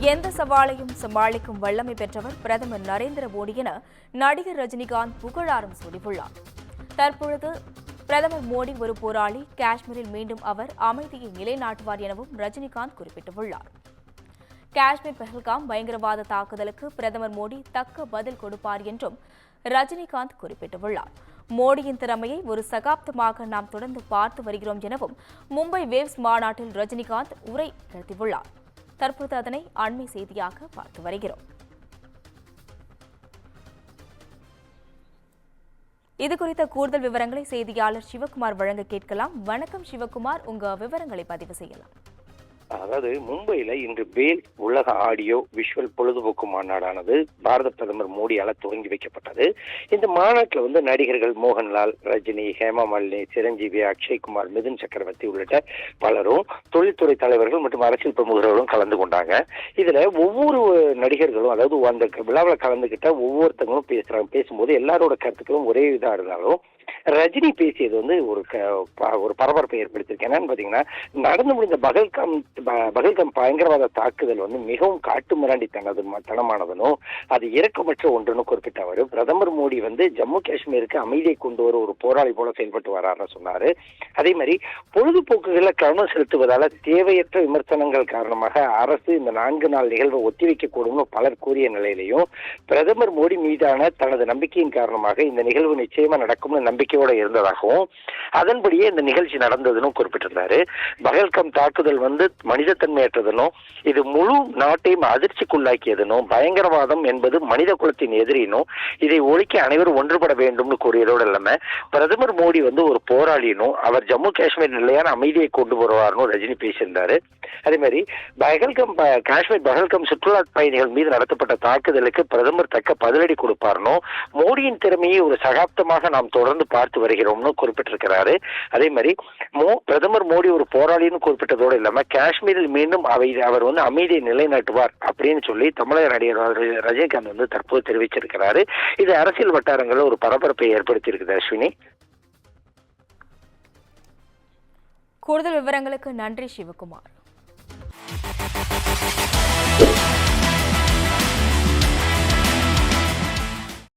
எந்த சவாலையும் சமாளிக்கும் வல்லமை பெற்றவர் பிரதமர் நரேந்திர மோடி என நடிகர் ரஜினிகாந்த் புகழாரம் சூடியுள்ளார். தற்பொழுது பிரதமர் மோடி ஒரு போராளி, காஷ்மீரில் மீண்டும் அவர் அமைதியை நிலைநாட்டுவார் எனவும் ரஜினிகாந்த் குறிப்பிட்டுள்ளார். காஷ்மீர் பஹல்காம் பயங்கரவாத தாக்குதலுக்கு பிரதமர் மோடி தக்க பதில் கொடுப்பார் என்றும் ரஜினிகாந்த் குறிப்பிட்டுள்ளார். மோடியின் திறமையை ஒரு சகாப்தமாக நாம் தொடர்ந்து பார்த்து வருகிறோம் எனவும் மும்பை வேவ்ஸ் மாநாட்டில் ரஜினிகாந்த் உரை நிகழ்த்தியுள்ளார். தற்போது அதனை அண்மை செய்தியாக பார்த்து வருகிறோம். இதுகுறித்த கூடுதல் விவரங்களை செய்தியாளர் சிவகுமார் வழங்க கேட்கலாம். வணக்கம் சிவகுமார், உங்க விவரங்களை பதிவு செய்யலாம். அதாவது மும்பையில இன்று பேல் உலக ஆடியோ விஷுவல் பொழுதுபோக்கு மாநாடானது பாரத பிரதமர் மோடியால துவங்கி வைக்கப்பட்டது. இந்த மாநாட்டில் நடிகர்கள் மோகன்லால், ரஜினி, ஹேமா மாலினி, சிரஞ்சீவி, அக்ஷய்குமார், மிதுன் சக்கரவர்த்தி உள்ளிட்ட பலரும், தொழில்துறை தலைவர்கள் மற்றும் அரசியல் பிரமுகர்களும் கலந்து கொண்டாங்க. இதுல ஒவ்வொரு நடிகர்களும், அதாவது அந்த விழாவில் கலந்துகிட்ட ஒவ்வொருத்தங்களும் பேசும்போது எல்லாரோட கருத்துக்களும் ஒரே இதா இருந்தாலும் ரஜினி பேசியது ஒரு பரபரப்பை ஏற்படுத்தியிருக்கு. என்னன்னு பாத்தீங்கன்னா, நடந்து முடிந்த பகல்காம் பயங்கரவாத தாக்குதல் மிகவும் காட்டு மிராண்டி தனமானதும் அது இரக்கமற்ற ஒன்றுன்னு குறிப்பிட்ட அவர், பிரதமர் மோடி ஜம்மு காஷ்மீருக்கு அமைதியை கொண்டு வர ஒரு போராளி போல செயல்பட்டு வர்றாருன்னு சொன்னாரு. அதே மாதிரி பொழுதுபோக்குகளை கவனம் செலுத்துவதால தேவையற்ற விமர்சனங்கள் காரணமாக அரசு இந்த 4 நாள் நிகழ்வை ஒத்திவைக்க கூடும்னு பலர் கூறிய நிலையிலையும் பிரதமர் மோடி மீதான தனது நம்பிக்கையின் காரணமாக இந்த நிகழ்வு நிச்சயமா நடக்கும்னு நம்பிக்கையோட இருந்ததாகவும் அதன்படியே இந்த நிகழ்ச்சி நடந்ததுன்னு குறிப்பிட்டிருந்தாரு. பகல்காம் தாக்குதல் மனிதத்தன்மையற்றதுனும் இது முழு நாட்டையும் அதிர்ச்சிக்குள்ளாக்கியதுனும் பயங்கரவாதம் என்பது மனித குலத்தின் எதிரினும் இதை ஒழிக்க அனைவரும் ஒன்றுபட வேண்டும்னு கூறியதோடு இல்லாம பிரதமர் மோடி ஒரு போராளினும் அவர் ஜம்மு காஷ்மீர் நிலையான அமைதியை கொண்டு வருவார்னு ரஜினி பேசியிருந்தாரு. அதே மாதிரி காஷ்மீர் பகல்காம் சுற்றுலா பயணிகள் மீது நடத்தப்பட்ட தாக்குதலுக்கு பிரதமர் தக்க பதிலடி கொடுப்பார்னோ, மோடியின் திறமையை ஒரு சகாப்தமாக நாம் தொடர்ந்து பார்த்து வருகிறோம்னு குறிப்பிட்டிருக்கிறாரு. அதே மாதிரி பிரதமர் மோடி ஒரு போராளின்னு குறிப்பிட்டதோடு இல்லாம காஷ்மீரில் மீண்டும் அவர் அமைதியை நிலைநாட்டுவார் அப்படின்னு சொல்லி தமிழக நடிகர் ரஜினிகாந்த் தற்போது தெரிவிச்சிருக்கிறாரு. இது அரசியல் வட்டாரங்களில் ஒரு பரபரப்பை ஏற்படுத்தி இருக்குது. அஸ்வினி, கூடுதல் விவரங்களுக்கு நன்றி சிவகுமார்.